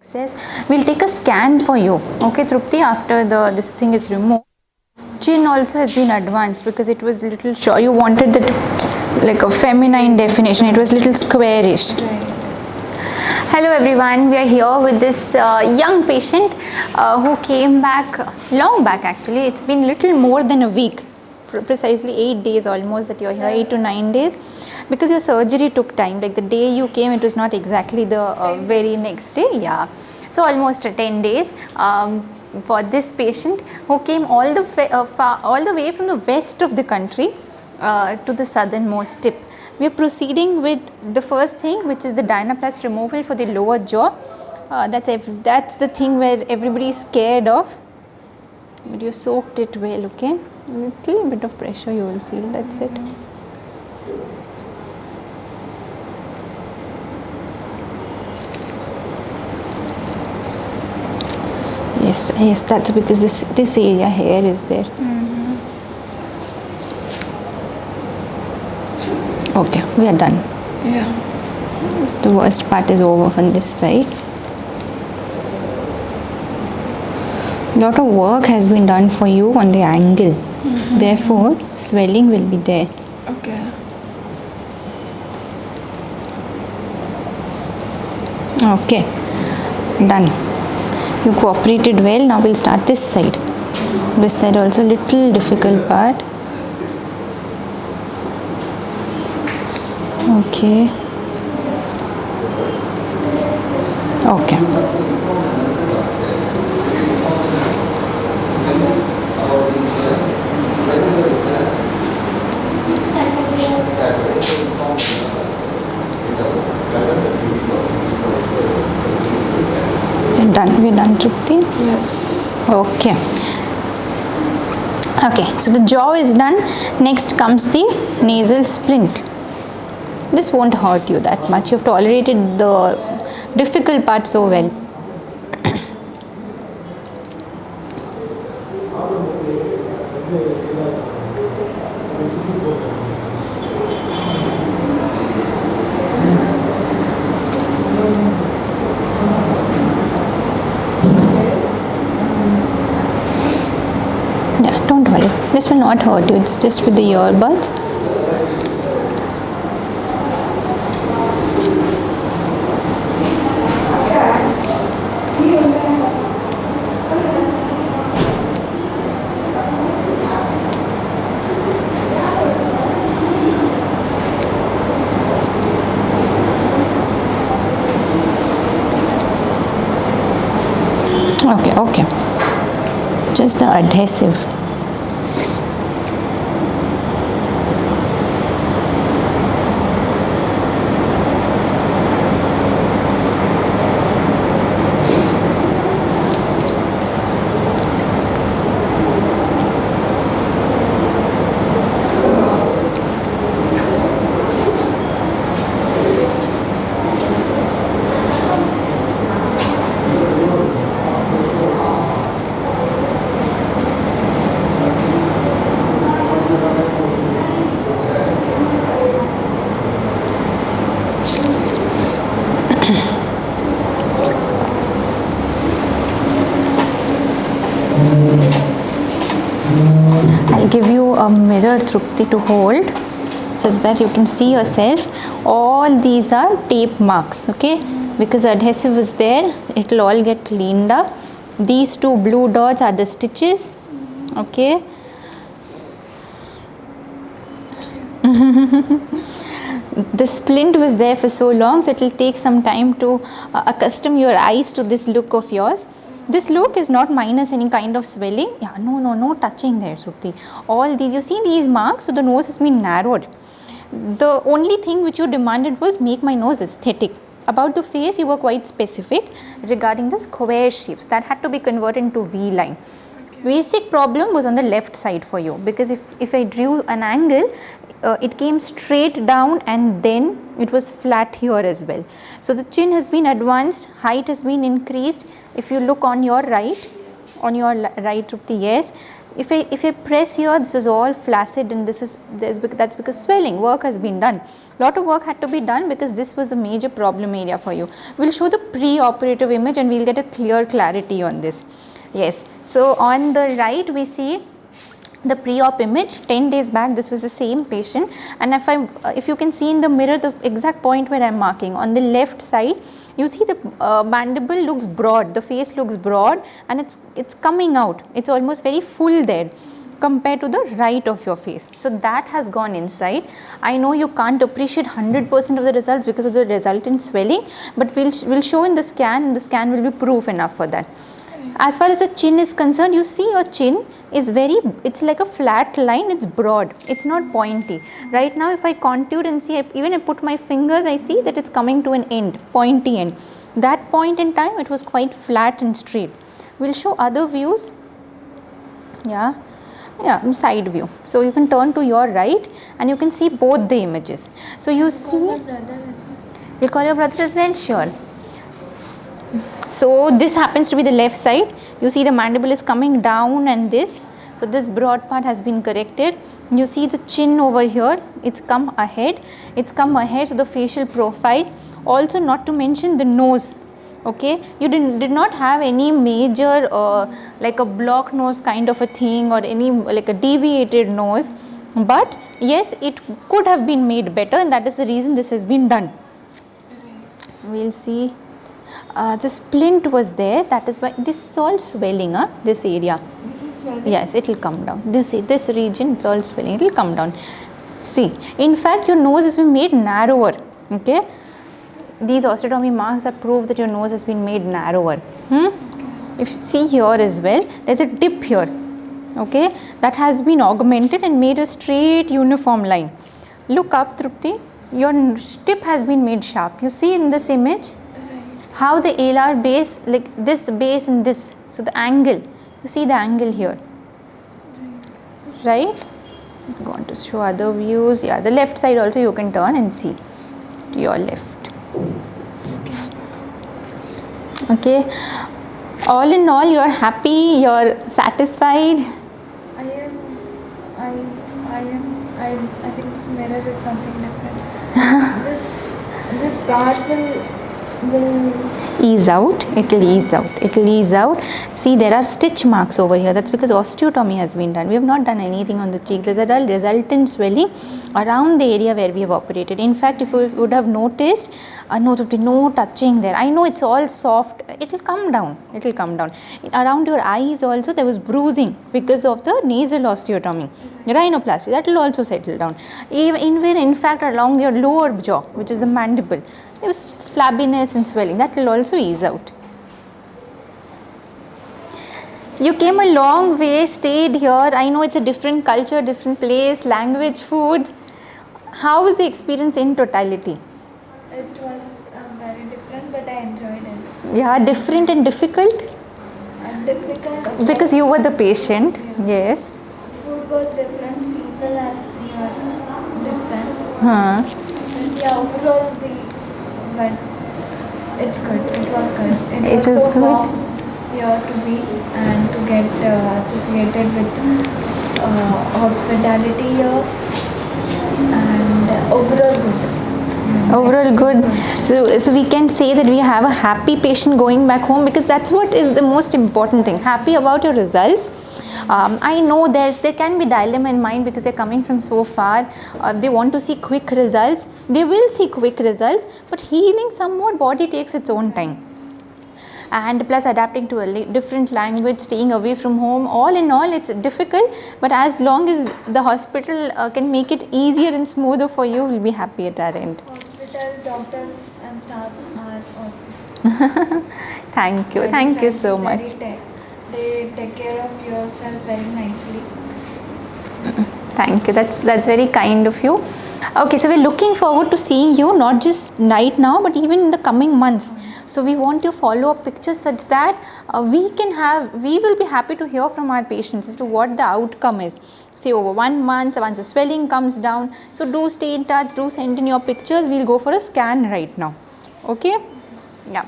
Says we'll take a scan for you. Okay, Trupti, after this thing is removed. Chin also has been advanced because it was little short. You wanted that like a feminine definition. It was little squarish. Right. Hello everyone, we are here with this young patient who came back long back actually. It's been little more than a week, precisely 8 days almost that you're here, 8 to 9 days, because your surgery took time. Like the day you came, it was not exactly the very next day. Yeah, so almost 10 days for this patient who came all the way from the west of the country to the southernmost tip. We are proceeding with the first thing, which is the dynaplast removal for the lower jaw. That's the thing where everybody is scared of, but you soaked it well. Okay, a little bit of pressure you will feel. That's it. Yes, that's because this area here is there. Okay, we are done. Yeah. The worst part is over on this side. Lot of work has been done for you on the angle. Therefore, swelling will be there. Okay. Okay, done. You cooperated well. Now we'll start this side. This side also little difficult part. Okay. Okay. We're done, Trupti? Yes. Okay. Okay, so the jaw is done. Next comes the nasal splint. This won't hurt you that much. You've tolerated the difficult part so well. Yeah, don't worry. This will not hurt you. It's just with the earbuds. Okay. It's just the adhesive. I'll give you a mirror, Trupti, to hold such that you can see yourself. All these are tape marks, okay? Because adhesive is there, it will all get cleaned up. These two blue dots are the stitches, okay? The splint was there for so long, so it will take some time to accustom your eyes to this look of yours. This look is not minus any kind of swelling. Yeah, no touching there, Trupti. All these, you see these marks, so the nose has been narrowed. The only thing which you demanded was make my nose aesthetic. About the face, you were quite specific regarding the square shapes. That had to be converted into V-line. Basic problem was on the left side for you, because if I drew an angle, it came straight down and then it was flat here as well. So the chin has been advanced, height has been increased. If you look on your right, Trupti, yes, If I press here, this is all flaccid, and that's because swelling. Work has been done. Lot of work had to be done because this was a major problem area for you. We'll show the pre-operative image and we'll get a clear clarity on this. Yes. So on the right we see the pre-op image. 10 days back this was the same patient, and if you can see in the mirror the exact point where I am marking, on the left side you see the mandible looks broad, the face looks broad, and it's coming out, it's almost very full there compared to the right of your face. So that has gone inside. I know you can't appreciate 100% of the results because of the resultant swelling, but we'll show in the scan, and the scan will be proof enough for that. As far as the chin is concerned, you see your chin is it's like a flat line, it's broad, it's not pointy. Right now if I contour and see, even I put my fingers, I see that it's coming to an end, pointy end. That point in time it was quite flat and straight. We'll show other views. Yeah, side view. So you can turn to your right and you can see both the images. So you see, you'll call your brother as well, sure. So this happens to be the left side. You see the mandible is coming down, and this, so this broad part has been corrected. You see the chin over here, it's come ahead, so the facial profile, also not to mention the nose. Okay, you did not have any major like a block nose kind of a thing, or any like a deviated nose, but yes, it could have been made better, and that is the reason this has been done. We'll see. The splint was there, that is why this is all swelling, this area. This is swelling? Yes, it will come down. This region, it's all swelling, it will come down. See, in fact your nose has been made narrower. Okay, these osteotomy marks are proof that your nose has been made narrower. If you see here as well, there's a dip here. Okay, that has been augmented and made a straight uniform line. Look up, Trupti, your tip has been made sharp. You see in this image how the alar base, like this base and this, so the angle, you see the angle here, right? I'm going to show other views. Yeah, the left side also you can turn and see to your left. Okay, all in all you are happy, you are satisfied? I think this mirror is something different. this part will ease out, it will ease out. See, there are stitch marks over here, that's because osteotomy has been done. We have not done anything on the cheeks. There's a resultant swelling around the area where we have operated. In fact, if you would have noticed, no touching there. I know it's all soft, it will come down, around your eyes also there was bruising because of the nasal osteotomy, rhinoplasty, that will also settle down. In fact along your lower jaw, which is the mandible, there was flabbiness and swelling, that will also ease out. You came a long way, stayed here. I know it's a different culture, different place, language, food. How was the experience in totality? It was very different, but I enjoyed it. Yeah, different and difficult? Difficult. Because you were the patient, Yeah. Yes. Food was different, people are different. Huh. Yeah, overall but it's good. It was good. It was so good. warm here to be and to get associated with hospitality here, and overall good. Overall good. So we can say that we have a happy patient going back home, because that's what is the most important thing. Happy about your results. I know that there can be dilemma in mind because they're coming from so far. They want to see quick results. They will see quick results, but healing somewhat, body takes its own time. And plus adapting to a different language, staying away from home, all in all it's difficult, but as long as the hospital can make it easier and smoother for you, we'll be happy at our end. Hospital, doctors and staff are awesome. Thank you so much. They take care of yourself very nicely. Thank you, that's very kind of you. Okay, so we're looking forward to seeing you, not just right now but even in the coming months. So we want your follow-up pictures such that we will be happy to hear from our patients as to what the outcome is. Say over 1 month, once the swelling comes down. So do stay in touch, do send in your pictures. We'll go for a scan right now. Okay? Yeah.